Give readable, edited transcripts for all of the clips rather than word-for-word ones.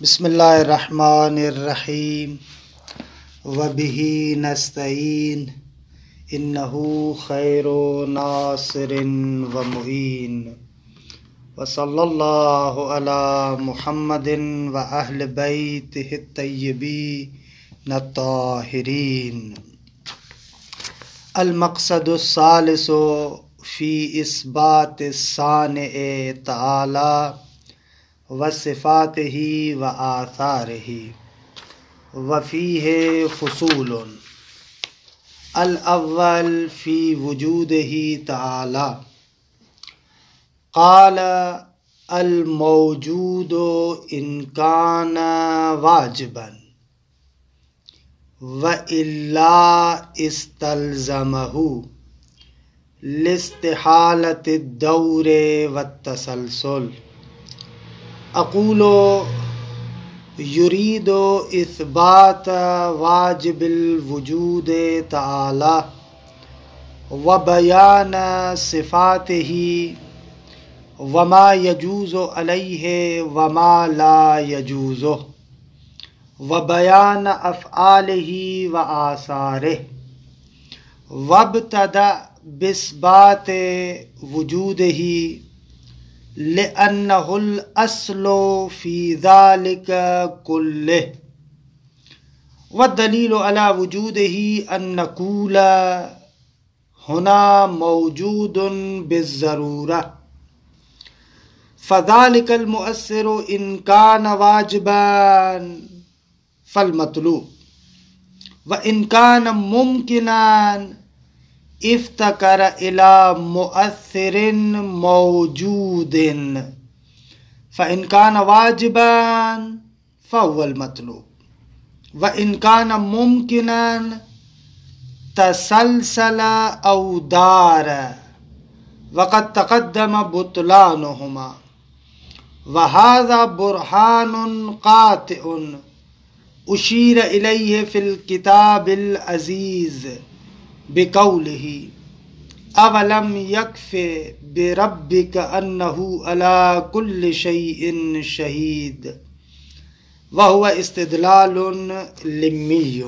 بسم اللہ الرحمن الرحیم وبہ نستعین انہ خیر ناصر و معین وصلی اللہ علی محمد و اہل بیتہ الطیبین الطاہرین۔ المقصد الثالث فی اثبات الصانع تعالی وصفاتہ وآثارہ وفیہ فصول۔ الاول فی وجودہ تعالی قال الموجود ان کان واجبا وإلا استلزمہ لاستحالۃ الدور والتسلسل۔ اقول یرید اثبات واجب الوجود تعالی و بیان صفاتہ وما یجوز علیہ وما لا یجوز و بیان افعالہ و آثارہ۔ وابتدأ باثبات وجودہ لأنه الأصل في ذلك كله، والدليل على وجوده أن نقول هنا موجود بالضرورة، فذلك المؤثر إن كان واجبا فالمطلوب، وإن كان ممكنا افتقر الى مؤثر موجود، فإن كان واجبا فهو المطلوب، وإن كان ممكنا تسلسل أو دار، وقد تقدم بطلانهما، وهذا برهان قاطع أشير إليه في الكتاب العزيز بقولہ اولم یکف بربک انہ علی کل شیء شہید وہو استدلال لمی۔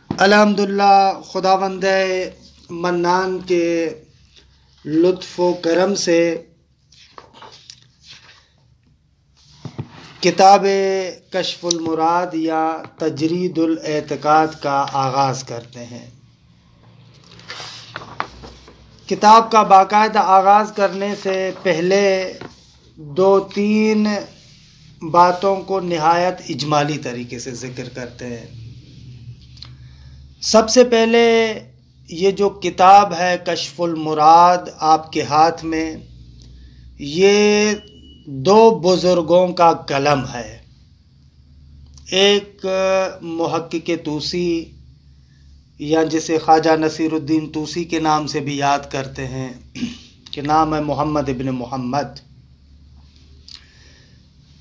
الحمدللہ، خداوند منان کے لطف و کرم سے کتاب کشف المراد یا تجرید الاعتقاد کا آغاز کرتے ہیں۔ کتاب کا باقاعدہ آغاز کرنے سے پہلے دو تین باتوں کو نہایت اجمالی طریقے سے ذکر کرتے ہیں۔ سب سے پہلے یہ جو کتاب ہے کشف المراد آپ کے ہاتھ میں، یہ دو بزرگوں کا قلم ہے۔ ایک محقق طوسی یا جسے خواجہ نصیر الدین طوسی کے نام سے بھی یاد کرتے ہیں، کہ نام ہے محمد ابن محمد،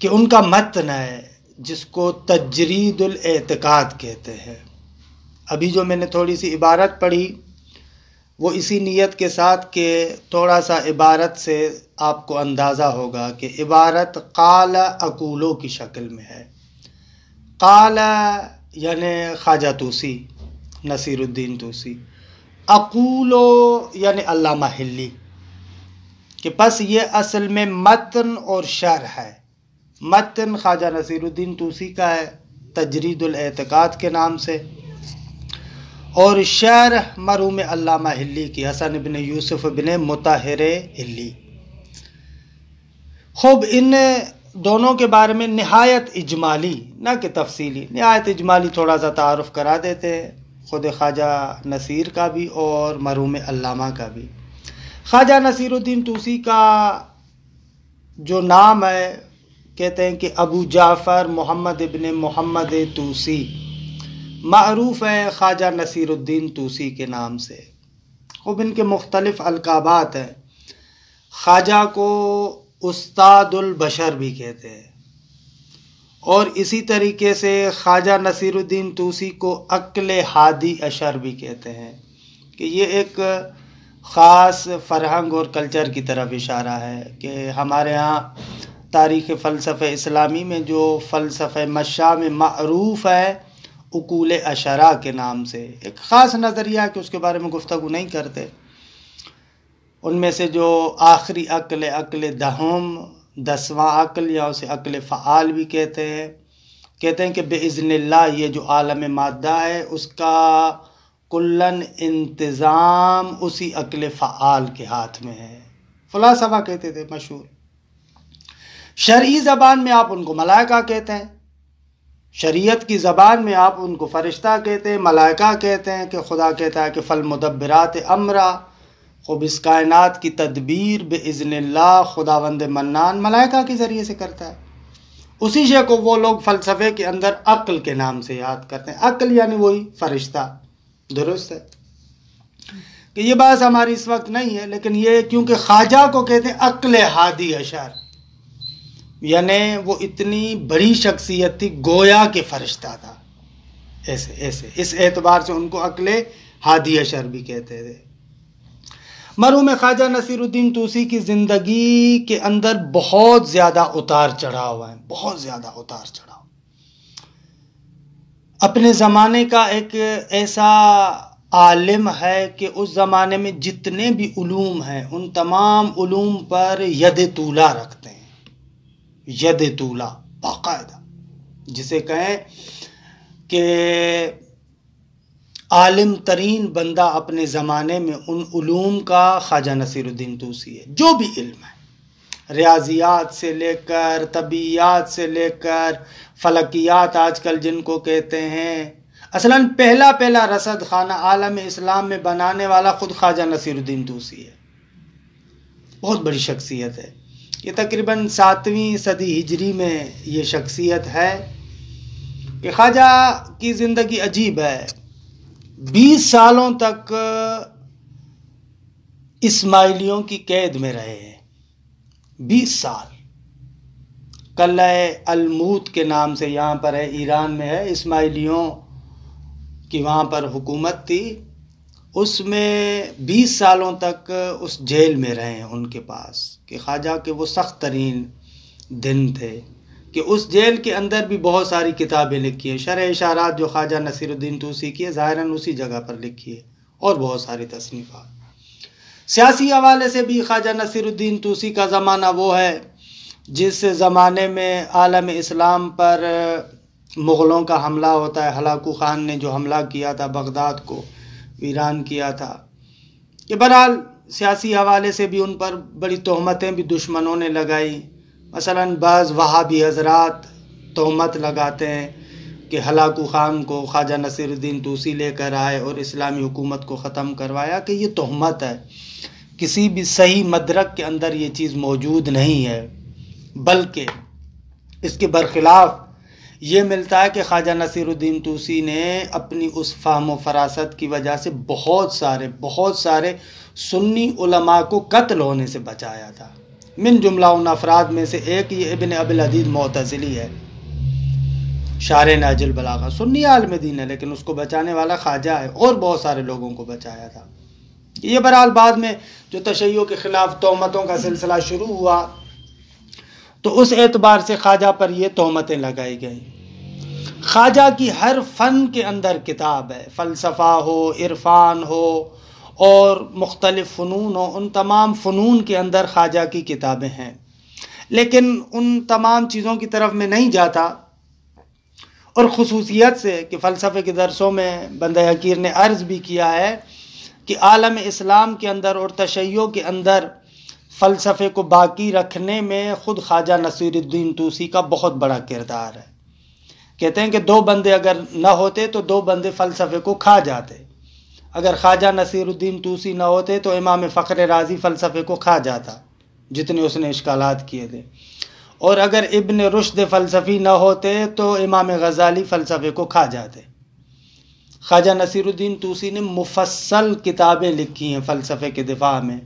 کہ ان کا متن ہے جس کو تجرید الاعتقاد کہتے ہیں۔ ابھی جو میں نے تھوڑی سی عبارت پڑھی وہ اسی نیت کے ساتھ کہ تھوڑا سا عبارت سے آپ کو اندازہ ہوگا کہ عبارت قال اقولو کی شکل میں ہے۔ قال یعنی خواجہ طوسی، نصیر الدین طوسی، اقولو یعنی علامہ حلی، کہ پس یہ اصل میں متن اور شرح ہے۔ متن خواجہ نصیر الدین طوسی کا ہے تجرید الاعتقاد کے نام سے، اور شرح مرحوم علامہ حلی کی، حسن بن یوسف بن مطہر حلی۔ خوب ان دونوں کے بارے میں نہایت اجمالی، نہ کہ تفصیلی، نہایت اجمالی تھوڑا سا تعارف کرا دیتے ہیں، خود خواجہ نصیر کا بھی اور مرحوم علامہ کا بھی۔ خواجہ نصیر الدین طوسی کا جو نام ہے، کہتے ہیں کہ ابو جعفر محمد ابن محمد طوسی، معروف ہے خواجہ نصیر الدین طوسی کے نام سے۔ خوب ان کے مختلف القابات ہیں۔ خواجہ کو استاد البشر بھی کہتے ہیں، اور اسی طریقے سے خواجہ نصیر الدین طوسی کو عقل ہادی اشر بھی کہتے ہیں، کہ یہ ایک خاص فرہنگ اور کلچر کی طرف اشارہ ہے کہ ہمارے ہاں تاریخ فلسفہ اسلامی میں جو فلسفہ مشاء میں معروف ہے اقول عشرہ کے نام سے، ایک خاص نظریہ کہ اس کے بارے میں گفتگو نہیں کرتے، ان میں سے جو آخری عقل دہم، 10واں عقل یا اسے عقل فعال بھی کہتے ہیں کہ باذن اللہ یہ جو عالم مادہ ہے اس کا کلن انتظام اسی عقل فعال کے ہاتھ میں ہے، فلاسفہ کہتے تھے مشہور۔ شرعی زبان میں آپ ان کو ملائکہ کہتے ہیں، شریعت کی زبان میں آپ ان کو فرشتہ کہتے ہیں، ملائکہ کہتے ہیں، کہ خدا کہتا ہے کہ فالمدبرات امرا، خوب اس کائنات کی تدبیر باذن اللہ خداوند منان ملائکہ کے ذریعے سے کرتا ہے۔ اسی شے کو وہ لوگ فلسفے کے اندر عقل کے نام سے یاد کرتے ہیں، عقل یعنی وہی فرشتہ، درست ہے کہ یہ بات ہماری اس وقت نہیں ہے، لیکن یہ کیونکہ خواجہ کو کہتے ہیں عقل ہادی اشر، یعنی وہ اتنی بڑی شخصیت تھی گویا کہ فرشتہ تھا، ایسے اس اعتبار سے ان کو عقل ہادی اشر بھی کہتے تھے۔ مرحوم خواجہ نصیر الدین طوسی کی زندگی کے اندر بہت زیادہ اتار چڑھاؤ ہے، بہت زیادہ اتار چڑھاؤ۔ اپنے زمانے کا ایک ایسا عالم ہے کہ اس زمانے میں جتنے بھی علوم ہیں ان تمام علوم پر ید طولہ رکھتے ہیں، ید طولہ باقاعدہ، جسے کہیں کہ عالم ترین بندہ اپنے زمانے میں ان علوم کا خواجہ نصیر الدین طوسی ہے۔ جو بھی علم ہے، ریاضیات سے لے کر طبیعیات سے لے کر فلکیات آج کل جن کو کہتے ہیں، اصلاً پہلا رصد خانہ عالم اسلام میں بنانے والا خود خواجہ نصیر الدین طوسی ہے، بہت بڑی شخصیت ہے۔ یہ تقریباً 7ویں صدی ہجری میں یہ شخصیت ہے کہ خواجہ کی زندگی عجیب ہے، 20 سالوں تک اسماعیلیوں کی قید میں رہے ہیں، 20 سال۔ قلعہ الموت کے نام سے یہاں پر ہے، ایران میں ہے، اسماعیلیوں کی وہاں پر حکومت تھی، اس میں 20 سالوں تک اس جیل میں رہے ہیں ان کے پاس، کہ خواجہ کے وہ سخت ترین دن تھے کہ اس جیل کے اندر بھی بہت ساری کتابیں لکھی ہیں، شرح اشارات جو خواجہ نصیر الدین طوسی کی ہے ظاہراً اسی جگہ پر لکھی ہے، اور بہت ساری تصنیفات۔ سیاسی حوالے سے بھی خواجہ نصیر الدین طوسی کا زمانہ وہ ہے جس زمانے میں عالم اسلام پر مغلوں کا حملہ ہوتا ہے، ہلاکو خان نے جو حملہ کیا تھا بغداد کو ویران کیا تھا، کہ بہرحال سیاسی حوالے سے بھی ان پر بڑی تہمتیں بھی دشمنوں نے لگائی، مثلاً بعض وہابی حضرات تہمت لگاتے ہیں کہ ہلاکو خان کو خواجہ نصیر الدین طوسی لے کر آئے اور اسلامی حکومت کو ختم کروایا، کہ یہ تہمت ہے، کسی بھی صحیح مدرک کے اندر یہ چیز موجود نہیں ہے، بلکہ اس کے برخلاف یہ ملتا ہے کہ خواجہ نصیر الدین طوسی نے اپنی اس فہم و فراست کی وجہ سے بہت سارے سنی علماء کو قتل ہونے سے بچایا تھا۔ من جملہ ان افراد میں سے ایک یہ ابن ابی العدید معتزلی ہے، شارح نہج البلاغہ، سنی عالم دین ہے لیکن اس کو بچانے والا خواجہ ہے، اور بہت سارے لوگوں کو بچایا تھا۔ یہ بہرحال بعد میں جو تشیع کے خلاف تہمتوں کا سلسلہ شروع ہوا تو اس اعتبار سے خواجہ پر یہ تہمتیں لگائی گئیں۔ خواجہ کی ہر فن کے اندر کتاب ہے، فلسفہ ہو، عرفان ہو اور مختلف فنون ہو، ان تمام فنون کے اندر خواجہ کی کتابیں ہیں، لیکن ان تمام چیزوں کی طرف میں نہیں جاتا، اور خصوصیت سے کہ فلسفے کے درسوں میں بندہ حقیر نے عرض بھی کیا ہے کہ عالم اسلام کے اندر اور تشیع کے اندر فلسفے کو باقی رکھنے میں خود خواجہ نصیر الدین طوسی کا بہت بڑا کردار ہے۔ کہتے ہیں کہ 2 بندے اگر نہ ہوتے تو 2 بندے فلسفے کو کھا جاتے، اگر خواجہ نصیر الدین طوسی نہ ہوتے تو امام فخر رازی فلسفے کو کھا جاتا، جتنے اس نے اشکالات کیے تھے، اور اگر ابن رشد فلسفی نہ ہوتے تو امام غزالی فلسفے کو کھا جاتے۔ خواجہ نصیر الدین طوسی نے مفصل کتابیں لکھی ہیں فلسفے کے دفاع میں،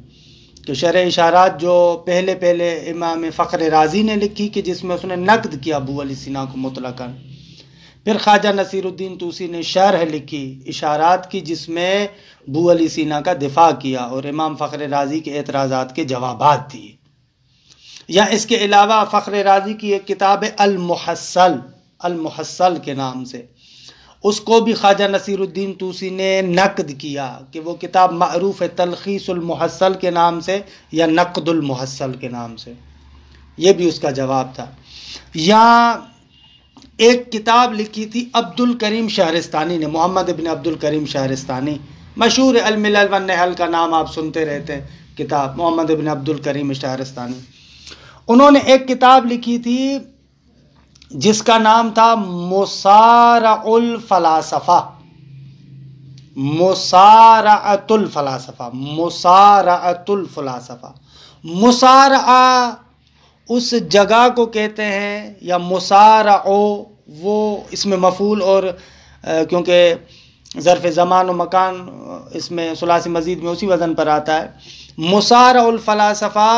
کہ شرح اشارات جو پہلے امام فخر رازی نے لکھی کہ جس میں اس نے نقد کیا ابو علی سینا کو مطلقاً، پھر خواجہ نصیر الدین طوسی نے شرح لکھی اشارات کی جس میں ابو علی سینا کا دفاع کیا اور امام فخر رازی کے اعتراضات کے جوابات دیے۔ یا اس کے علاوہ فخر رازی کی ایک کتاب ہے المحصل، المحصل کے نام سے، اس کو بھی خواجہ نصیر الدین طوسی نے نقد کیا کہ وہ کتاب معروف ہے تلخیص المحصل کے نام سے یا نقد المحصل کے نام سے، یہ بھی اس کا جواب تھا۔ یا ایک کتاب لکھی تھی عبد الکریم شہرستانی نے، محمد ابن عبد الکریم شہرستانی، مشہور الملل والنحل کا نام آپ سنتے رہتے ہیں، کتاب محمد ابن عبد الکریم شہرستانی، انہوں نے ایک کتاب لکھی تھی جس کا نام تھا مصارع الفلاسفہ، مصارعۃ الفلاسفہ، مصارعۃ الفلاسفہ۔ مصارعہ اس جگہ کو کہتے ہیں، یا مصارع وہ اس میں مفعول، اور کیونکہ ظرف زمان و مکان اس میں ثلاثی مزید میں اسی وزن پر آتا ہے، مصارع الفلاسفہ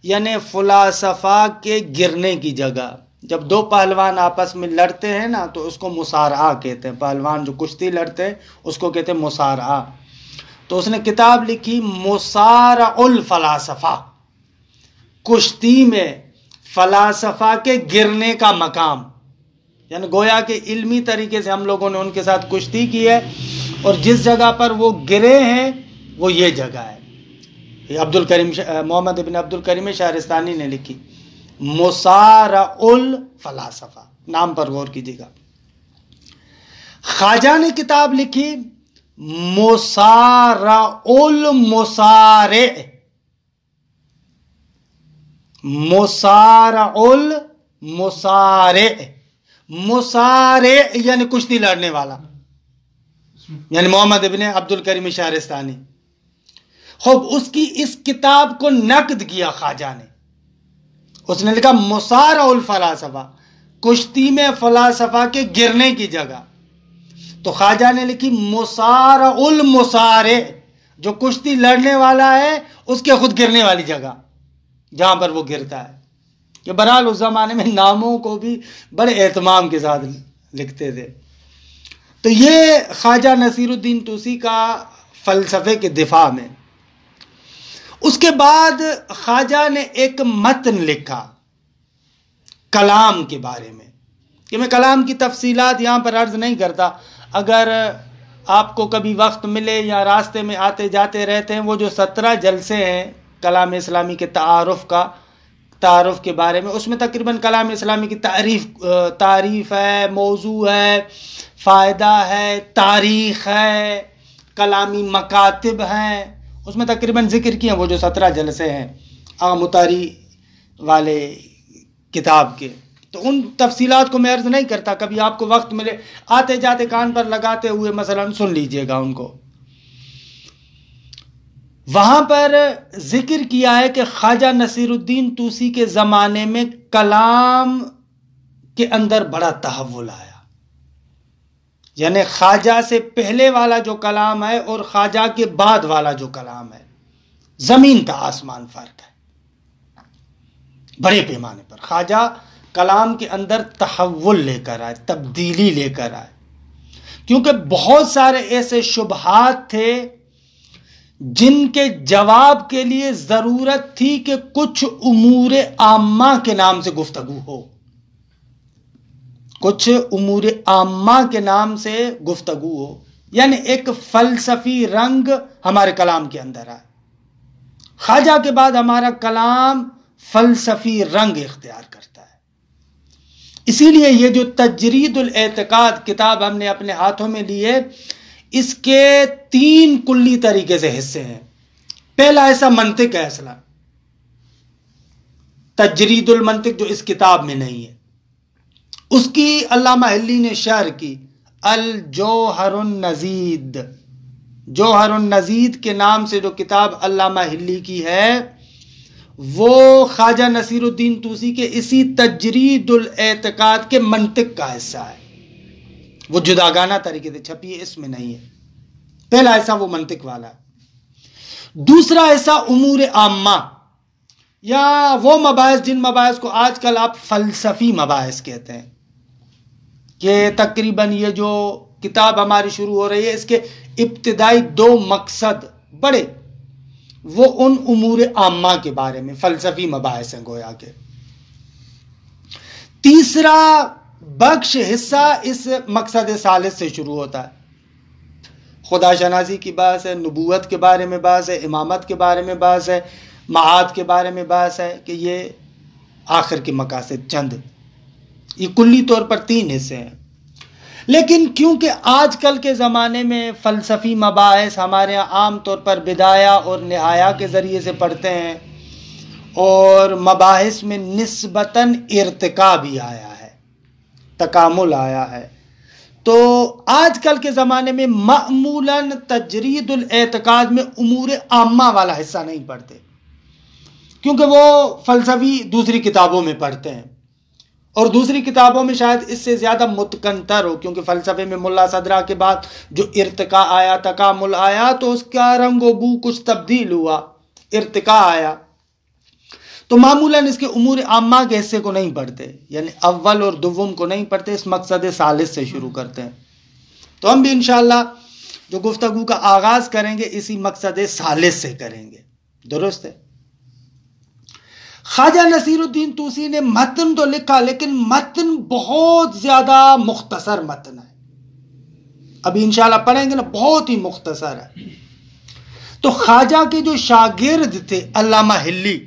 یعنی فلاسفہ کے گرنے کی جگہ۔ جب دو پہلوان آپس میں لڑتے ہیں نا تو اس کو مصارعہ کہتے ہیں، پہلوان جو کشتی لڑتے ہیں اس کو کہتے ہیں مصارعہ۔ تو اس نے کتاب لکھی مصارع الفلاسفہ، کشتی میں فلاسفہ کے گرنے کا مقام، یعنی گویا کہ علمی طریقے سے ہم لوگوں نے ان کے ساتھ کشتی کی ہے، اور جس جگہ پر وہ گرے ہیں وہ یہ جگہ ہے۔ عبد الکریم محمد ابن عبد الکریم شہرستانی نے لکھی مصارع الفلاسفہ، نام پر غور کیجیے گا۔ خواجہ نے کتاب لکھی مصارع المصارع، مصارع المصارع، مصارع یعنی کشتی لڑنے والا، یعنی محمد ابن عبد الکریم شہرستانی۔ خوب اس کی اس کتاب کو نقد کیا خواجہ نے، اس نے لکھا مصارع الفلاسفہ، کشتی میں فلاسفہ کے گرنے کی جگہ۔ تو خواجہ نے لکھی مصارع المصارع، جو کشتی لڑنے والا ہے اس کے خود گرنے والی جگہ جہاں پر وہ گرتا ہے۔ کہ بہرحال اس زمانے میں ناموں کو بھی بڑے اہتمام کے ساتھ لکھتے تھے۔ تو یہ خواجہ نصیر الدین طوسی کا فلسفے کے دفاع میں۔ اس کے بعد خواجہ نے ایک متن لکھا کلام کے بارے میں، کہ میں کلام کی تفصیلات یہاں پر عرض نہیں کرتا، اگر آپ کو کبھی وقت ملے یا راستے میں آتے جاتے رہتے ہیں، وہ جو 17 جلسے ہیں کلام اسلامی کے تعارف کے بارے میں، اس میں تقریباً کلام اسلامی کی تعریف ہے، موضوع ہے، فائدہ ہے، تاریخ ہے، کلامی مکاتب ہیں، اس میں تقریباً ذکر کیے ہیں وہ جو 17 جلسے ہیں مطاری والے کتاب کے۔ تو ان تفصیلات کو میں عرض نہیں کرتا، کبھی آپ کو وقت ملے آتے جاتے کان پر لگاتے ہوئے مثلا سن لیجئے گا ان کو۔ وہاں پر ذکر کیا ہے کہ خواجہ نصیر الدین طوسی کے زمانے میں کلام کے اندر بڑا تحول آیا، یعنی خواجہ سے پہلے والا جو کلام ہے اور خواجہ کے بعد والا جو کلام ہے، زمین تا آسمان فرق ہے بڑے پیمانے پر۔ خواجہ کلام کے اندر تحول لے کر آئے، تبدیلی لے کر آئے، کیونکہ بہت سارے ایسے شبہات تھے جن کے جواب کے لیے ضرورت تھی کہ کچھ امور عامہ کے نام سے گفتگو ہو، کچھ امور عامہ کے نام سے گفتگو ہو، یعنی ایک فلسفی رنگ ہمارے کلام کے اندر آئے۔ خواجہ کے بعد ہمارا کلام فلسفی رنگ اختیار کرتا ہے۔ اسی لیے یہ جو تجرید الاعتقاد کتاب ہم نے اپنے ہاتھوں میں لی ہے، اس کے 3 کلی طریقے سے حصے ہیں۔ پہلا ایسا منطق ہے، اصلا تجرید المنطق جو اس کتاب میں نہیں ہے، اس کی علامہ حلی نے شرح کی الجوہر النزید، جوہر النزید کے نام سے جو کتاب علامہ حلی کی ہے، وہ خواجہ نصیر الدین طوسی کے اسی تجرید الاعتقاد کے منطق کا حصہ ہے، وہ جداگانہ طریقے سے چھپی ہے، اس میں نہیں ہے۔ پہلا ایسا وہ منطق والا ہے۔ دوسرا ایسا امور عامہ، یا وہ مباحث جن مباحث کو آج کل آپ فلسفی مباحث کہتے ہیں، کہ تقریباً یہ جو کتاب ہماری شروع ہو رہی ہے، اس کے ابتدائی 2 مقصد بڑے وہ ان امور عامہ کے بارے میں فلسفی مباحث ہیں گویا کے۔ تیسرا بخش حصہ اس مقصد ثالث سے شروع ہوتا ہے۔ خدا شناسی کی بحث ہے، نبوت کے بارے میں بحث ہے، امامت کے بارے میں بحث ہے، معاد کے بارے میں بحث ہے کہ یہ آخر کے مقاصد چند، یہ کلی طور پر 3 حصے ہیں۔ لیکن کیونکہ آج کل کے زمانے میں فلسفی مباحث ہمارے یہاں عام طور پر بدایہ اور نہایہ کے ذریعے سے پڑھتے ہیں، اور مباحث میں نسبتاً ارتقاء بھی آیا ہے، تکامل آیا ہے، تو آج کل کے زمانے میں معمولاً تجرید الاعتقاد میں امور عامہ والا حصہ نہیں پڑھتے، کیونکہ وہ فلسفی دوسری کتابوں میں پڑھتے ہیں، اور دوسری کتابوں میں شاید اس سے زیادہ متقنتر ہو، کیونکہ فلسفے میں ملا صدرہ کے بعد جو ارتقاء آیا، تکامل آیا، تو اس کا رنگ و بو کچھ تبدیل ہوا، ارتقاء آیا، تو معمولاً اس کے امور عامہ کے حصے کو نہیں پڑھتے، یعنی اول اور دوم کو نہیں پڑھتے، اس مقصد ثالث سے شروع کرتے ہیں۔ تو ہم بھی انشاءاللہ جو گفتگو کا آغاز کریں گے اسی مقصد ثالث سے کریں گے، درست ہے۔ خواجہ نصیر الدین طوسی نے متن تو لکھا، لیکن متن بہت زیادہ مختصر متن ہے، ابھی انشاءاللہ پڑھیں گے نا، بہت ہی مختصر ہے۔ تو خواجہ کے جو شاگرد تھے علامہ حلی،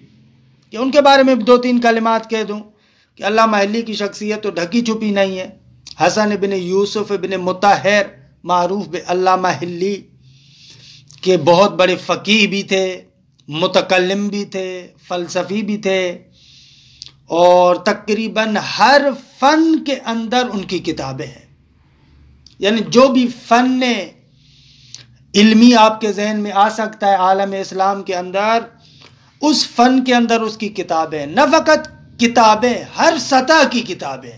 کہ ان کے بارے میں 2-3 کلمات کہہ دوں کہ علامہ حلی کی شخصیت تو ڈھکی چھپی نہیں ہے۔ حسن ابن یوسف ابن مطہر معروف علامہ حلی کے بہت بڑے فقیہ بھی تھے، متکلم بھی تھے، فلسفی بھی تھے، اور تقریباً ہر فن کے اندر ان کی کتابیں ہیں، یعنی جو بھی فن علمی آپ کے ذہن میں آ سکتا ہے عالم اسلام کے اندر، اس فن کے اندر اس کی کتابیں، نہ فقط کتابیں، ہر سطح کی کتابیں۔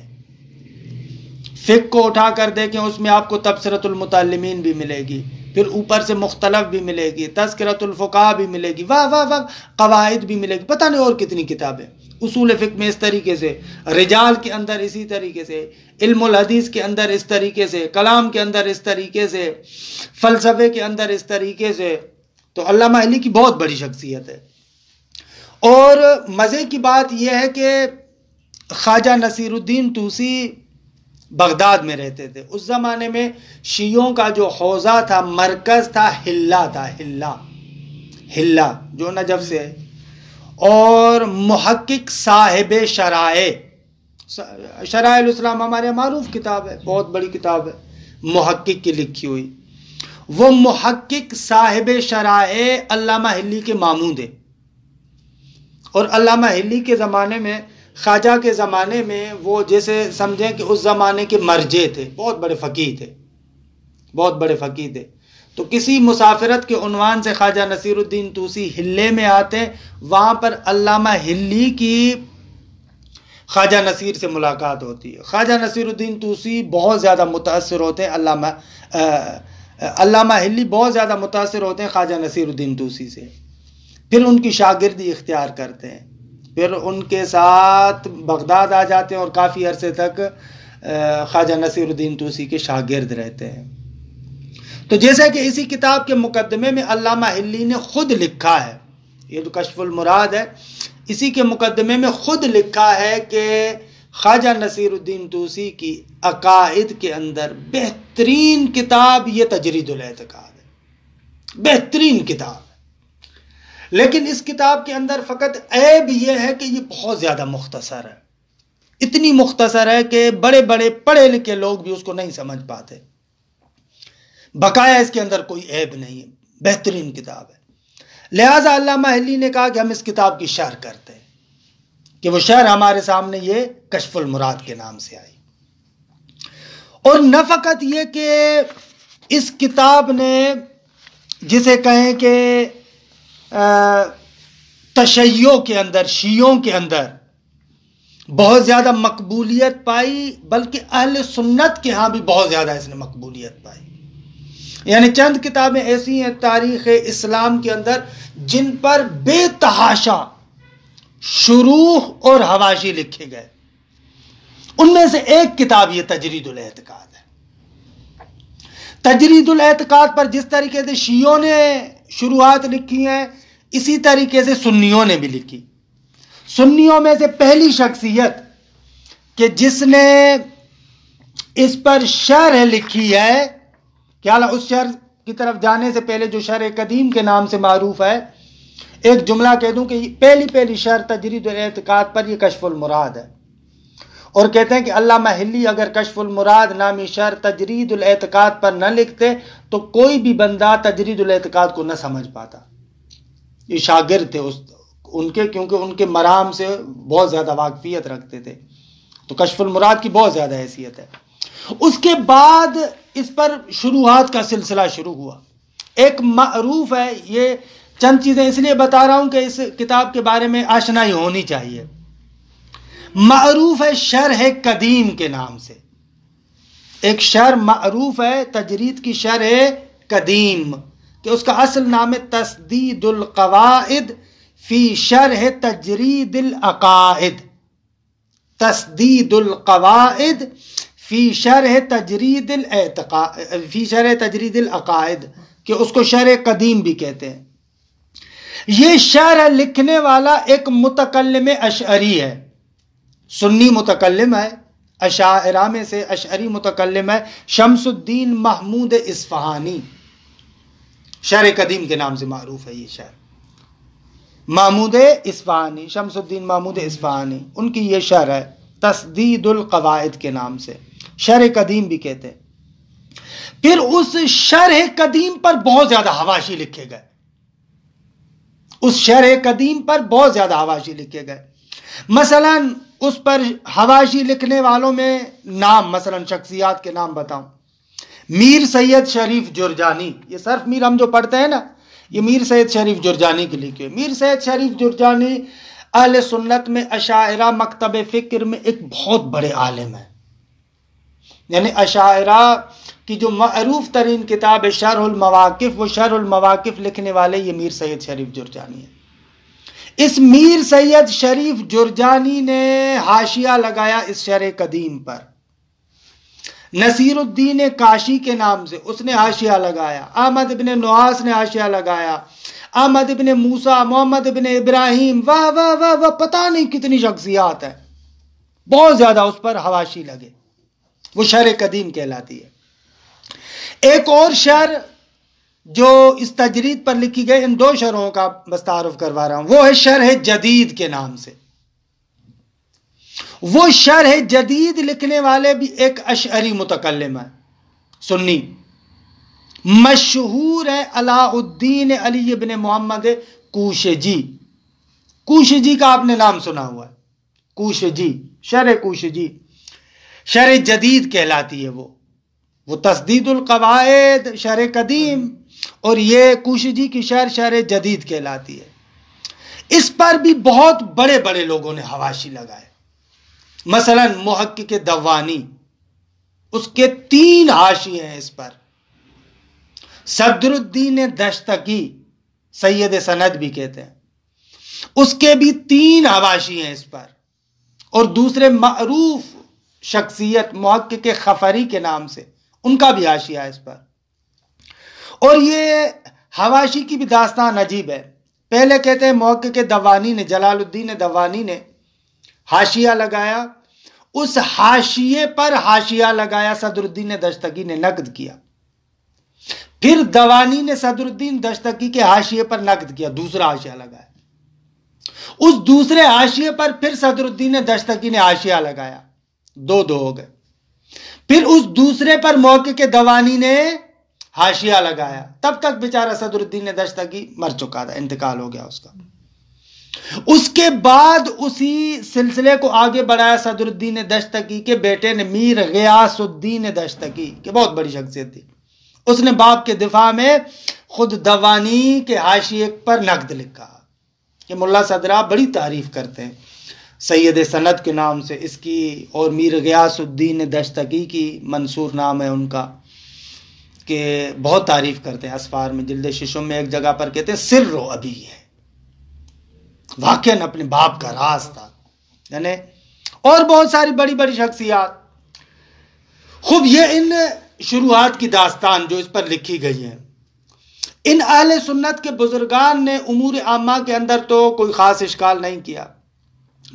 فقہ کو اٹھا کر دیکھیں، اس میں آپ کو تبصرۃ المتعلمین بھی ملے گی، پھر اوپر سے مختلف بھی ملے گی، تذکرۃ الفقہاء بھی ملے گی، واہ واہ واہ، قواعد بھی ملے گی، پتہ نہیں اور کتنی کتابیں، اصول فقہ میں اس طریقے سے، رجال کے اندر اسی طریقے سے، علم الحدیث کے اندر اس طریقے سے، کلام کے اندر اس طریقے سے، فلسفے کے اندر اس طریقے سے۔ تو علامہ حلی کی بہت بڑی شخصیت ہے، اور مزے کی بات یہ ہے کہ خواجہ نصیر الدین طوسی بغداد میں رہتے تھے۔ اس زمانے میں شیعوں کا جو حوزہ تھا، مرکز تھا، ہلہ جو نجف سے ہے، اور محقق صاحب شرائع الاسلام ہمارے معروف کتاب ہے، بہت بڑی کتاب ہے، محقق کی لکھی ہوئی، وہ محقق صاحب شرائع علامہ حلی کے ماموں ہیں، اور علامہ حلی کے زمانے میں، خواجہ کے زمانے میں، وہ جیسے سمجھیں کہ اس زمانے کے مرجع تھے، بہت بڑے فقیہ تھے۔ تو کسی مسافرت کے عنوان سے خواجہ نصیر الدین طوسی ہلے میں آتے، وہاں پر علامہ حلی کی خواجہ نصیر سے ملاقات ہوتی ہے۔ خواجہ نصیر الدین طوسی بہت زیادہ متاثر ہوتے ہیں، علامہ حلی بہت زیادہ متاثر ہوتے ہیں خواجہ نصیر الدین طوسی سے، پھر ان کی شاگردی اختیار کرتے ہیں، پھر ان کے ساتھ بغداد آ جاتے ہیں، اور کافی عرصے تک خواجہ نصیر الدین طوسی کے شاگرد رہتے ہیں۔ تو جیسا کہ اسی کتاب کے مقدمے میں علامہ حلی نے خود لکھا ہے، یہ جو کشف المراد ہے، اسی کے مقدمے میں خود لکھا ہے کہ خواجہ نصیر الدین طوسی کی عقائد کے اندر بہترین کتاب یہ تجرید الاعتقاد ہے، بہترین کتاب ہے، لیکن اس کتاب کے اندر فقط عیب یہ ہے کہ یہ بہت زیادہ مختصر ہے، اتنی مختصر ہے کہ بڑے بڑے پڑھے لکھے لوگ بھی اس کو نہیں سمجھ پاتے۔ بقایا اس کے اندر کوئی عیب نہیں ہے، بہترین کتاب ہے، لہٰذا علامہ حلی نے کہا کہ ہم اس کتاب کی شرح کرتے ہیں، کہ وہ شرح ہمارے سامنے یہ کشف المراد کے نام سے آئی۔ اور نہ فقط یہ کہ اس کتاب نے جسے کہیں کہ تشیع کے اندر، شیعوں کے اندر بہت زیادہ مقبولیت پائی، بلکہ اہل سنت کے ہاں بھی بہت زیادہ اس نے مقبولیت پائی۔ یعنی چند کتابیں ایسی ہیں تاریخ اسلام کے اندر جن پر بے تحاشا شروح اور حواشی لکھے گئے، ان میں سے ایک کتاب یہ تجرید الاعتقاد ہے۔ تجرید الاعتقاد پر جس طریقے سے شیعوں نے شروحات لکھی ہیں، اسی طریقے سے سنیوں نے بھی لکھی. سنیوں میں سے پہلی شخصیت کہ جس نے اس پر شرح لکھی ہے، کیا اس شرح کی طرف جانے سے پہلے جو شرح قدیم کے نام سے معروف ہے، ایک جملہ کہہ دوں کہ پہلی شرح تجرید الاعتقاد پر یہ کشف المراد ہے. اور کہتے ہیں کہ علامہ حلی اگر کشف المراد نامی شرح تجرید الاعتقاد پر نہ لکھتے تو کوئی بھی بندہ تجرید الاعتقاد کو نہ سمجھ پاتا. یہ شاگرد تھے ان کے، کیونکہ ان کے مرام سے بہت زیادہ واقفیت رکھتے تھے، تو کشف المراد کی بہت زیادہ حیثیت ہے. اس کے بعد اس پر شروحات کا سلسلہ شروع ہوا. ایک معروف ہے، یہ چند چیزیں اس لیے بتا رہا ہوں کہ اس کتاب کے بارے میں آشنائی ہونی چاہیے. معروف ہے شرح قدیم کے نام سے، ایک شرح معروف ہے تجرید کی شرح قدیم، کہ اس کا اصل نام ہے تسدید القواعد فی شرح تجرید العقائد. تسدید القواعد فی شرح تجرید العقائد، کہ اس کو شرح قدیم بھی کہتے ہیں. یہ شرح لکھنے والا ایک متکلم اشعری ہے، سنی متکلم ہے، اشاعرہ میں سے اشعری متکلم ہے، شمس الدین محمود اصفہانی. شرح قدیم کے نام سے معروف ہے یہ شرح، محمود اصفہانی، شمس الدین محمود اصفہانی، ان کی یہ شرح ہے تسدید القواعد کے نام سے، شرح قدیم بھی کہتے ہیں. پھر اس شرح قدیم پر بہت زیادہ حواشی لکھے گئے، اس شرح قدیم پر بہت زیادہ حواشی لکھے گئے. مثلا اس پر حواشی لکھنے والوں میں نام، مثلا شخصیات کے نام بتاؤں. میر سید شریف جرجانی، یہ صرف میر ہم جو پڑھتے ہیں نا، یہ میر سید شریف جرجانی کے لکھے ہوئے. میر سید شریف جرجانی اہل سنت میں اشاعرہ مکتب فکر میں ایک بہت بڑے عالم ہیں. یعنی اشاعرہ کی جو معروف ترین کتاب ہے شرح المواقف، وہ شرح المواقف لکھنے والے یہ میر سید شریف جرجانی ہے. اس میر سید شریف جرجانی نے حاشیہ لگایا اس شرح قدیم پر. نصیر الدین کاشی کے نام سے اس نے حاشیہ لگایا. احمد ابن نواس نے حاشیہ لگایا. احمد ابن موسیٰ، محمد ابن ابراہیم، واہ واہ واہ واہ، پتہ نہیں کتنی شخصیات ہیں، بہت زیادہ اس پر حواشی لگے. وہ شرح قدیم کہلاتی ہے. ایک اور شرح جو اس تجرید پر لکھی گئی، ان دو شرحوں کا بس تعارف کروا رہا ہوں، وہ ہے شرح جدید کے نام سے. وہ شرح جدید لکھنے والے بھی ایک اشعری متکلم ہے، سنی، مشہور ہے علاء الدین علی ابن محمد کوشجی. کوشجی کا آپ نے نام سنا ہوا ہے، کوشجی، شرح کوشجی، شرح جدید کہلاتی ہے. وہ تسدید القواعد شرح قدیم، اور یہ کوشجی کی شرح جدید کہلاتی ہے. اس پر بھی بہت بڑے بڑے لوگوں نے حواشی لگائے. مثلا محقق دوانی، اس کے 3 حاشیے ہیں اس پر. صدر الدین دشتقی، سید سند بھی کہتے ہیں، اس کے بھی 3 حواشی ہیں اس پر. اور دوسرے معروف شخصیت محقق خفری کے نام سے، ان کا بھی حاشیہ ہے اس پر. اور یہ حواشی کی بھی داستان عجیب ہے. پہلے کہتے ہیں محقق دوانی نے، جلال الدین دوانی نے حاشیہ لگایا. اس حاشیے پر حاشیہ لگایا صدر الدین دشتقی نے، نقد کیا. پھر دوانی نے صدر الدین دشتقی کے حاشیے پر نقد کیا، دوسرا حاشیہ لگایا. اس دوسرے حاشیے پر پھر صدر الدین دشتقی نے حاشیہ لگایا، 2 ہو گئے. پھر اس دوسرے پر محقق دوانی نے حاشیہ لگایا. تب تک بیچارہ صدر الدین دشتقی مر چکا تھا، انتقال ہو گیا اس کا. اس کے بعد اسی سلسلے کو آگے بڑھایا صدر الدین دشتقی کے بیٹے نے، میر غیاث الدین دشتقی، کہ بہت بڑی شخصیت تھی. اس نے باپ کے دفاع میں خود دوانی کے حاشیے پر نقد لکھا کہ ملا صدرہ بڑی تعریف کرتے ہیں سید سند کے نام سے اس کی، اور میر غیاث الدین دشتقی کی منصور نام ہے ان کا، کہ بہت تعریف کرتے ہیں. اسفار میں جلد ششم میں ایک جگہ پر کہتے ہیں سر و ابی ہے، واقعاً اپنے باپ کا راز تھا. یعنی اور بہت ساری بڑی بڑی شخصیات. خوب، یہ ان شروحات کی داستان جو اس پر لکھی گئی ہے. ان اہل سنت کے بزرگان نے امور عامہ کے اندر تو کوئی خاص اشکال نہیں کیا.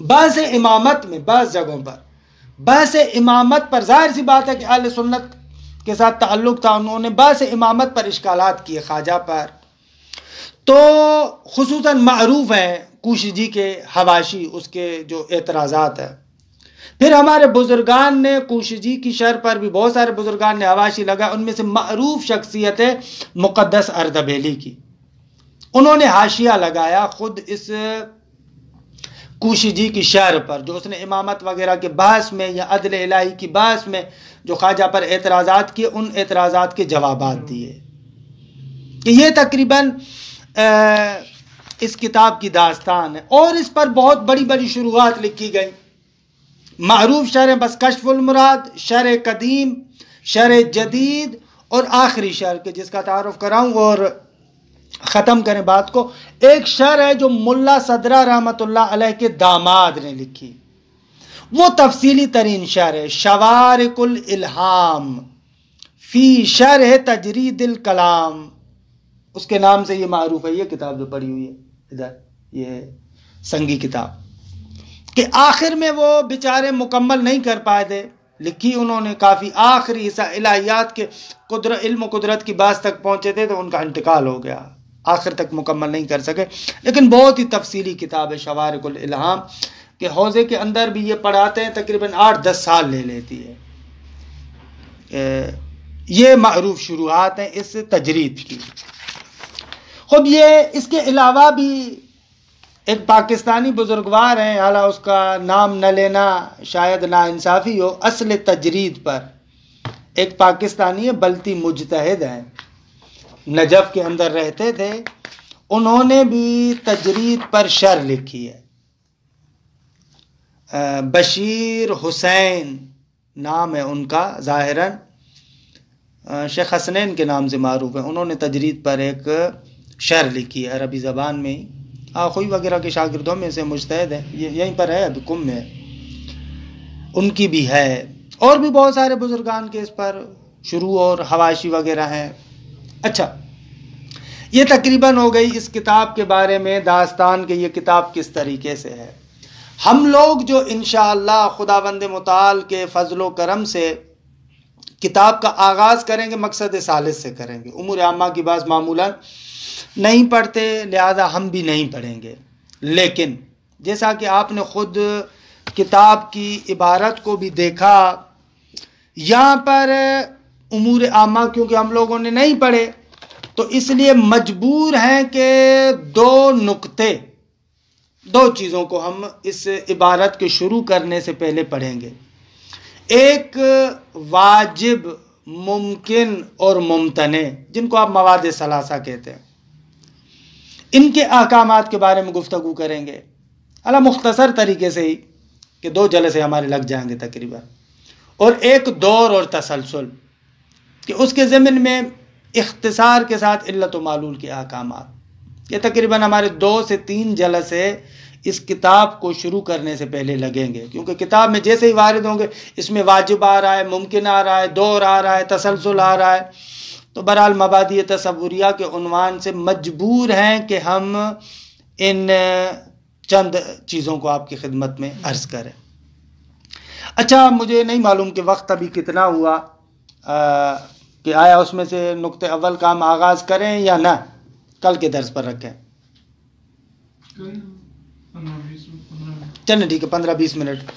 بحث امامت میں بعض جگہوں پر بحث امامت پر ظاہر سی بات ہے کہ اہل سنت کے ساتھ تعلق تھا، انہوں نے بحث امامت پر اشکالات کیے خواجہ پر. تو خصوصاً معروف ہیں کوشی جی کے حواشی، اس کے جو اعتراضات ہیں. پھر ہمارے بزرگان نے کوشی جی کی شرح پر بھی بہت سارے بزرگان نے حواشی لگا. ان میں سے معروف شخصیت ہے مقدس اردبیلی کی. انہوں نے حاشیہ لگایا خود اس کوشی جی کی شرح پر، جو اس نے امامت وغیرہ کے بحث میں یا عدل الہی کی بحث میں جو خواجہ پر اعتراضات کیے، ان اعتراضات کے جوابات دیے. کہ یہ تقریباً اس کتاب کی داستان ہے. اور اس پر بہت بڑی بڑی شروحات لکھی گئی. معروف شرح بس کشف المراد، شرح قدیم، شرح جدید اور آخری شرح کے جس کا تعارف کراؤں اور ختم کریں بات کو. ایک شرح ہے جو ملا صدرہ رحمۃ اللہ علیہ کے داماد نے لکھی، وہ تفصیلی ترین شرح ہے. شوارق الالہام فی شرح تجرید الکلام، اس کے نام سے یہ معروف ہے. یہ کتاب جو پڑھی ہوئی ہے ادھر، یہ سنگی کتاب، کہ آخر میں وہ بیچارے مکمل نہیں کر پائے تھے. لکھی انہوں نے کافی آخری حصہ الہیات کے علم و قدرت کی بات تک پہنچے تھے تو ان کا انتقال ہو گیا، آخر تک مکمل نہیں کر سکے. لیکن بہت ہی تفصیلی کتاب ہے شوارق الالہام، کہ حوزے کے اندر بھی یہ پڑھاتے ہیں تقریباً 8-10 سال لے لیتی ہے. یہ معروف شروعات ہیں اس تجرید کی. خب یہ اس کے علاوہ بھی ایک پاکستانی بزرگوار ہیں، حالانکہ اس کا نام نہ لینا شاید ناانصافی ہو. اصل تجرید پر ایک پاکستانی ہے، بلتی مجتہد ہیں، نجف کے اندر رہتے تھے. انہوں نے بھی تجرید پر شرح لکھی ہے. بشیر حسین نام ہے ان کا، ظاہراً شیخ حسنین کے نام سے معروف ہے. انہوں نے تجرید پر ایک شرح لکھی ہے عربی زبان میں ہی. آخوئی وغیرہ کے شاگردوں میں سے مجتہد ہے، یہیں پر ہے، ابھی کم میں ان کی بھی ہے. اور بھی بہت سارے بزرگان کے اس پر شروع اور حواشی وغیرہ ہیں. اچھا، یہ تقریباً ہو گئی اس کتاب کے بارے میں داستان کہ یہ کتاب کس طریقے سے ہے. ہم لوگ جو انشاءاللہ خداوند متعال کے فضل و کرم سے کتاب کا آغاز کریں گے، مقصد ثالث سے کریں گے. امور عامہ کی بات معمولاً نہیں پڑھتے، لہذا ہم بھی نہیں پڑھیں گے. لیکن جیسا کہ آپ نے خود کتاب کی عبارت کو بھی دیکھا، یہاں پر امور عامہ کیونکہ ہم لوگوں نے نہیں پڑھے تو اس لیے مجبور ہیں کہ دو چیزوں کو ہم اس عبارت کے شروع کرنے سے پہلے پڑھیں گے. ایک واجب، ممکن اور ممتنع، جن کو آپ مواد ثلاثہ کہتے ہیں، ان کے احکامات کے بارے میں گفتگو کریں گے مختصر طریقے سے ہی، کہ 2 جلسے ہمارے لگ جائیں گے تقریباً. اور ایک دور اور تسلسل، کہ اس کے ضمن میں اختصار کے ساتھ علت و معلول کے احکامات. یہ تقریباً ہمارے 2 سے 3 جلسے اس کتاب کو شروع کرنے سے پہلے لگیں گے، کیونکہ کتاب میں جیسے ہی وارد ہوں گے اس میں واجب آ رہا ہے، ممکن آ رہا ہے، دور آ رہا ہے، تسلسل آ رہا ہے. تو بہرحال مبادئ تصوریہ کے عنوان سے مجبور ہیں کہ ہم ان چند چیزوں کو آپ کی خدمت میں عرض کریں. اچھا، مجھے نہیں معلوم کہ وقت ابھی کتنا ہوا، کہ آیا اس میں سے نقطہ اول کا ہم آغاز کریں یا نہ کل کے درس پر رکھیں. چلیں ٹھیک ہے، 15-20 منٹ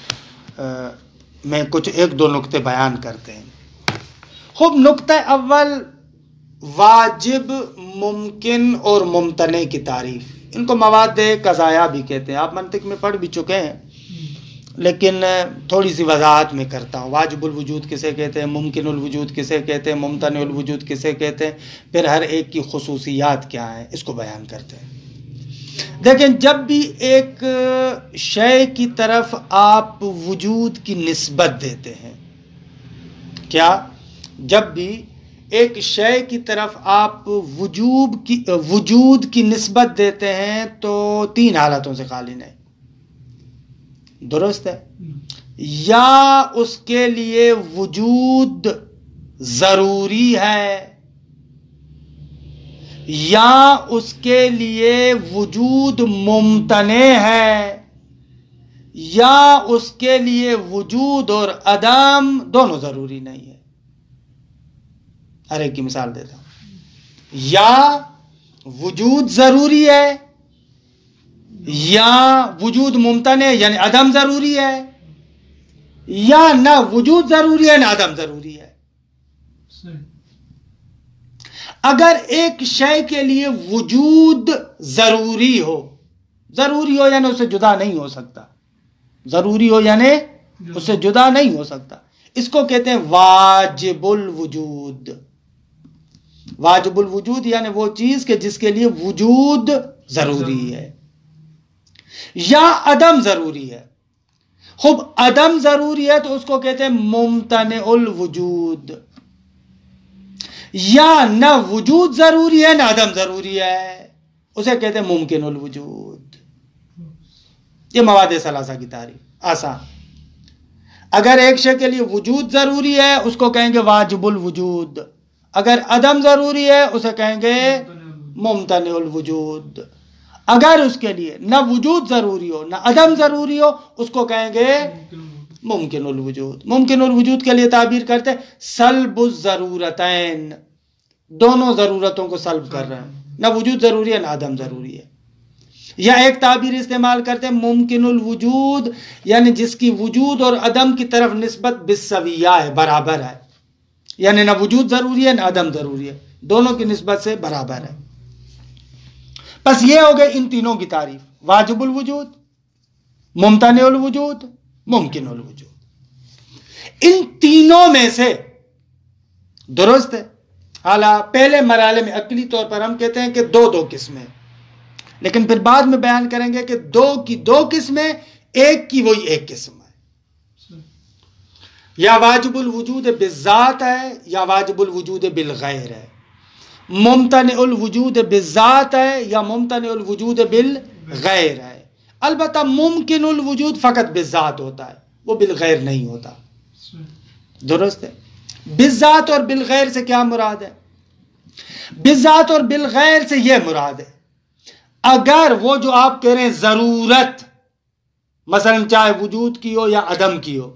میں کچھ 1-2 نقطے بیان کرتے ہیں. خوب، نقطہ اول واجب، ممکن اور ممتنع کی تعریف. ان کو مواد قضایہ بھی کہتے ہیں. آپ منطق میں پڑھ بھی چکے ہیں لیکن تھوڑی سی وضاحت میں کرتا ہوں. واجب الوجود کسے کہتے ہیں، ممکن الوجود کسے کہتے ہیں، ممتنع الوجود کسے کہتے ہیں، پھر ہر ایک کی خصوصیات کیا ہیں، اس کو بیان کرتے ہیں. دیکھیں، جب بھی ایک شے کی طرف آپ وجود کی نسبت دیتے ہیں، کیا جب بھی ایک شے کی طرف آپ وجود کی نسبت دیتے ہیں تو 3 حالتوں سے خالی نہیں. درست ہے؟ یا اس کے لیے وجود ضروری ہے، یا اس کے لیے وجود ممتنع ہے یا اس کے لیے وجود اور عدم دونوں ضروری نہیں ہے. ہر ایک کی مثال دیتا ہوں. یا وجود ضروری ہے یا وجود ممتنع یعنی عدم ضروری ہے, یا نہ وجود ضروری ہے نہ عدم ضروری ہے. اگر ایک شے کے لیے وجود ضروری ہو یعنی اس سے جدا نہیں ہو سکتا, ضروری ہو یعنی اس سے جدا نہیں ہو سکتا, اس کو کہتے ہیں واجب الوجود. واجب الوجود یعنی وہ چیز کہ جس کے لیے وجود ضروری ہے. یا عدم ضروری ہے. خوب عدم ضروری ہے تو اس کو کہتے ہیں ممتنع الوجود. یا نہ وجود ضروری ہے نہ عدم ضروری ہے, اسے کہتے ہیں ممکن الوجود. یہ مواد ثلاثہ کی تعریف آسان. اگر ایک شے کے لیے وجود ضروری ہے اس کو کہیں گے واجب الوجود, اگر عدم ضروری ہے اسے کہیں گے ممتنع الوجود. اگر اس کے لیے نہ وجود ضروری ہو نہ عدم ضروری ہو اس کو کہیں گے ممکن الوجود. ممکن الوجود کے لیے تعبیر کرتے ہیں سلب الضرورتین, دونوں ضرورتوں کو سلب کر رہے ہیں, نہ وجود ضروری ہے نہ عدم ضروری ہے. یا ایک تعبیر استعمال کرتے ہیں ممکن الوجود یعنی جس کی وجود اور عدم کی طرف نسبت بالسویہ ہے, برابر ہے, یعنی نہ وجود ضروری ہے نہ عدم ضروری ہے, دونوں کی نسبت سے برابر ہے. بس یہ ہو گئے ان تینوں کی تعریف, واجب الوجود, ممتنع الوجود, ممکن الوجود. ان تینوں میں سے درست ہے. حالا پہلے مرحلے میں عقلی طور پر ہم کہتے ہیں کہ دو قسمیں, لیکن پھر بعد میں بیان کریں گے کہ دو کی دو قسمیں, ایک کی وہی ایک قسم ہے. یا واجب الوجود بالذات ہے یا واجب الوجود بالغیر ہے, ممتنع الوجود بالذات ہے یا ممتنع الوجود بالغیر ہے. البتہ ممکن الوجود فقط بالذات ہوتا ہے, وہ بالغیر نہیں ہوتا. درست ہے. بالذات اور بالغیر سے کیا مراد ہے؟ بالذات اور بالغیر سے یہ مراد ہے اگر وہ جو آپ کہہ رہے ہیں ضرورت, مثلا چاہے وجود کی ہو یا عدم کی ہو,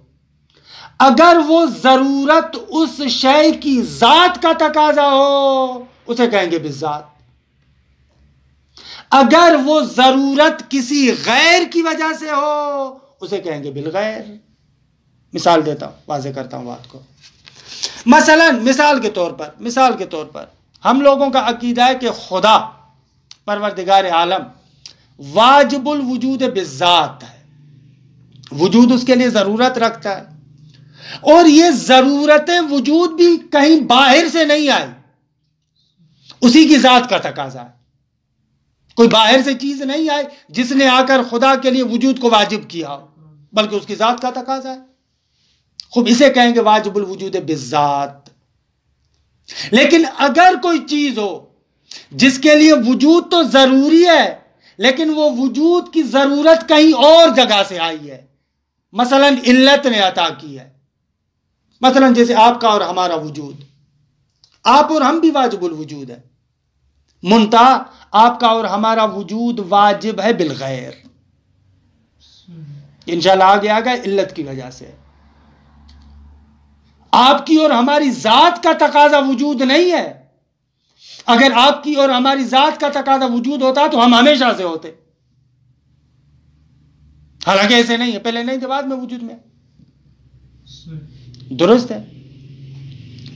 اگر وہ ضرورت اس شے کی ذات کا تقاضا ہو اسے کہیں گے بالذات. اگر وہ ضرورت کسی غیر کی وجہ سے ہو اسے کہیں گے بالغیر. مثال دیتا ہوں, واضح کرتا ہوں بات کو. مثلا مثال کے طور پر ہم لوگوں کا عقیدہ ہے کہ خدا پروردگار عالم واجب الوجود بالذات ہے, وجود اس کے لیے ضرورت رکھتا ہے, اور یہ ضرورت وجود بھی کہیں باہر سے نہیں آئی, اسی کی ذات کا تقاضا ہے. کوئی باہر سے چیز نہیں آئی جس نے آ کر خدا کے لیے وجود کو واجب کیا ہو, بلکہ اس کی ذات کا تقاضا ہے. خوب اسے کہیں گے واجب الوجود بالذات. لیکن اگر کوئی چیز ہو جس کے لیے وجود تو ضروری ہے لیکن وہ وجود کی ضرورت کہیں اور جگہ سے آئی ہے, مثلا علت نے عطا کی ہے, مثلا جیسے آپ کا اور ہمارا وجود, آپ اور ہم بھی واجب الوجود ہے, منتہا آپ کا اور ہمارا وجود واجب ہے بالغیر. انشاءاللہ آگے آگا علت کی وجہ سے. آپ کی اور ہماری ذات کا تقاضا وجود نہیں ہے. اگر آپ کی اور ہماری ذات کا تقاضا وجود ہوتا تو ہم ہمیشہ سے ہوتے, حالانکہ ایسے نہیں ہے, پہلے نہیں تھے بعد میں وجود میں. درست ہے.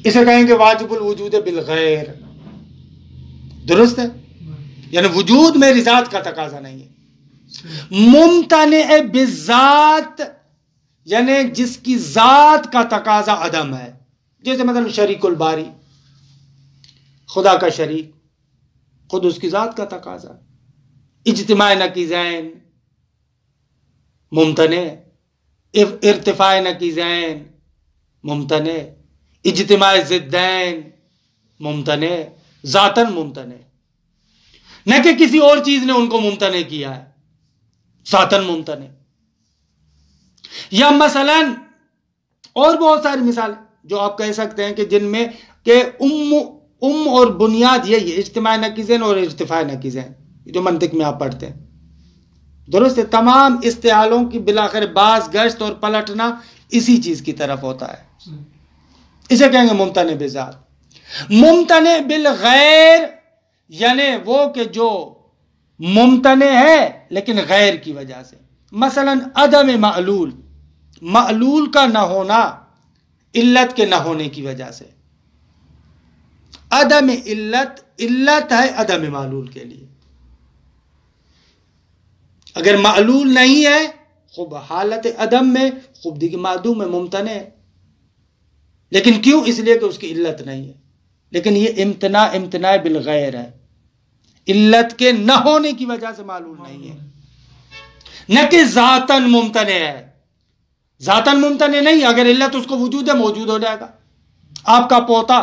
اسے کہیں گے واجب الوجود بالغیر. درست ہے. یعنی وجود میری ذات کا تقاضا نہیں ہے. ممتنع بالذات یعنی جس کی ذات کا تقاضا عدم ہے, جیسے مثلا شریک الباری, خدا کا شریک, خود اس کی ذات کا تقاضا. اجتماع نقیضین ممتنع, ارتفاع نقیضین ممتنع, اجتماع ضدین ممتنع, ذاتاً ممتنع, نہ کہ کسی اور چیز نے ان کو ممتنع کیا ہے, ذاتاً ممتنع. یا مثلا اور بہت ساری مثال جو آپ کہہ سکتے ہیں کہ جن میں کہ اور بنیاد یہی ہے، اجتماع نقیضین اور ارتفاع نقیضین جو منطق میں آپ پڑھتے ہیں، درست ہے؟ تمام استعالوں کی بالآخر باز گشت اور پلٹنا اسی چیز کی طرف ہوتا ہے، اسے کہیں گے ممتنع بذات۔ ممتنع بالغیر یعنی وہ کہ جو ممتنع ہے لیکن غیر کی وجہ سے، مثلا عدم معلول، معلول کا نہ ہونا علت کے نہ ہونے کی وجہ سے، عدم علت ہے عدم معلول کے لیے۔ اگر معلول نہیں ہے خوب حالت عدم میں خوب دیکھ معدوم میں ممتنع ہے، لیکن کیوں؟ اس لیے کہ اس کی علت نہیں ہے۔ لیکن یہ امتناع بالغیر ہے، علت کے نہ ہونے کی وجہ سے معلول نہیں ہے، نہ کہ ذاتاً ممتنع ہے۔ ذاتاً ممتنع نہیں، اگر علت اس کو وجود ہے موجود ہو جائے گا۔ آپ کا پوتا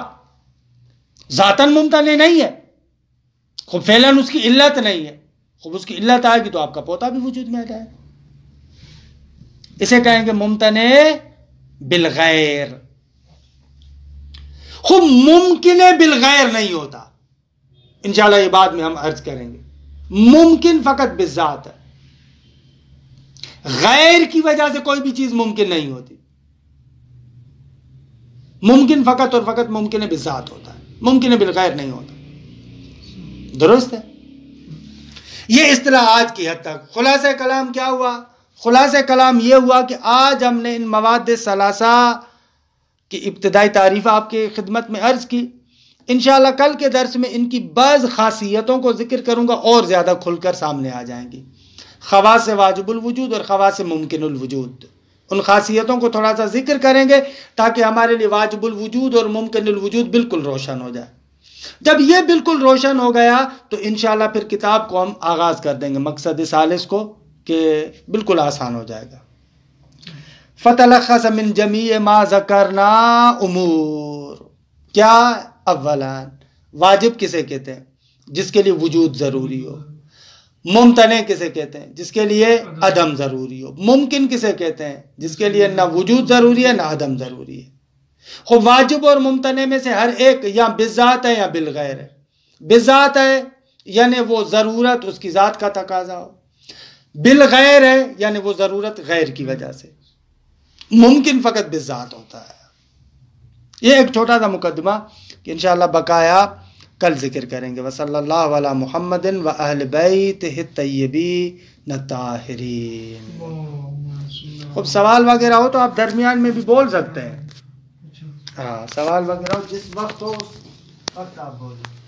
ذاتاً ممتنع نہیں ہے، خوب فعلاً اس کی علت نہیں ہے، خوب اس کی علت آئے گی تو آپ کا پوتا بھی وجود میں آ جائے گا۔ اسے کہیں گے ممتنع بالغیر۔ خوب ممکن بالغیر نہیں ہوتا، انشاءاللہ یہ بعد میں ہم عرض کریں گے۔ ممکن فقط بالذات ہے، غیر کی وجہ سے کوئی بھی چیز ممکن نہیں ہوتی۔ ممکن فقط اور فقط ممکن بالذات ہوتا ہے، ممکن بالغیر نہیں ہوتا، درست ہے؟ یہ اصطلاحات کی حد تک خلاصہ کلام کیا ہوا؟ خلاصہ کلام یہ ہوا کہ آج ہم نے ان مواد ثلاثہ کی ابتدائی تعریف آپ کے خدمت میں عرض کی۔ انشاءاللہ کل کے درس میں ان کی بعض خاصیتوں کو ذکر کروں گا اور زیادہ کھل کر سامنے آ جائیں گی، خواص واجب الوجود اور خواص ممکن الوجود۔ ان خاصیتوں کو تھوڑا سا ذکر کریں گے تاکہ ہمارے لیے واجب الوجود اور ممکن الوجود بالکل روشن ہو جائے۔ جب یہ بالکل روشن ہو گیا تو انشاءاللہ پھر کتاب کو ہم آغاز کر دیں گے، مقصد ثالث کو، کہ بالکل آسان ہو جائے گا۔ فتلخص من جمیع ما ذکرنا امور، کیا؟ اولا واجب کسے کہتے ہیں؟ جس کے لیے وجود ضروری ہو۔ ممتنع کسے کہتے ہیں؟ جس کے لیے عدم ضروری ہو۔ ممکن کسے کہتے ہیں؟ جس کے لیے نہ وجود ضروری ہے نہ عدم ضروری ہے۔ خب واجب اور ممتنع میں سے ہر ایک یا بالذات ہے یا بالغیر ہے۔ بالذات ہے یعنی وہ ضرورت اس کی ذات کا تقاضا ہو، بالغیر ہے یعنی وہ ضرورت غیر کی وجہ سے۔ ممکن فقط بالذات ہوتا ہے۔ یہ ایک چھوٹا سا مقدمہ کہ انشاءاللہ بقایا کل ذکر کریں گے۔ وصلی اللہ علی محمد و اہل بیتہ الطیبین الطاہرین۔ خب سوال وغیرہ ہو تو آپ درمیان میں بھی بول سکتے ہیں، ہاں سوال وغیرہ ہو جس وقت ہو اس وقت آپ بولیں۔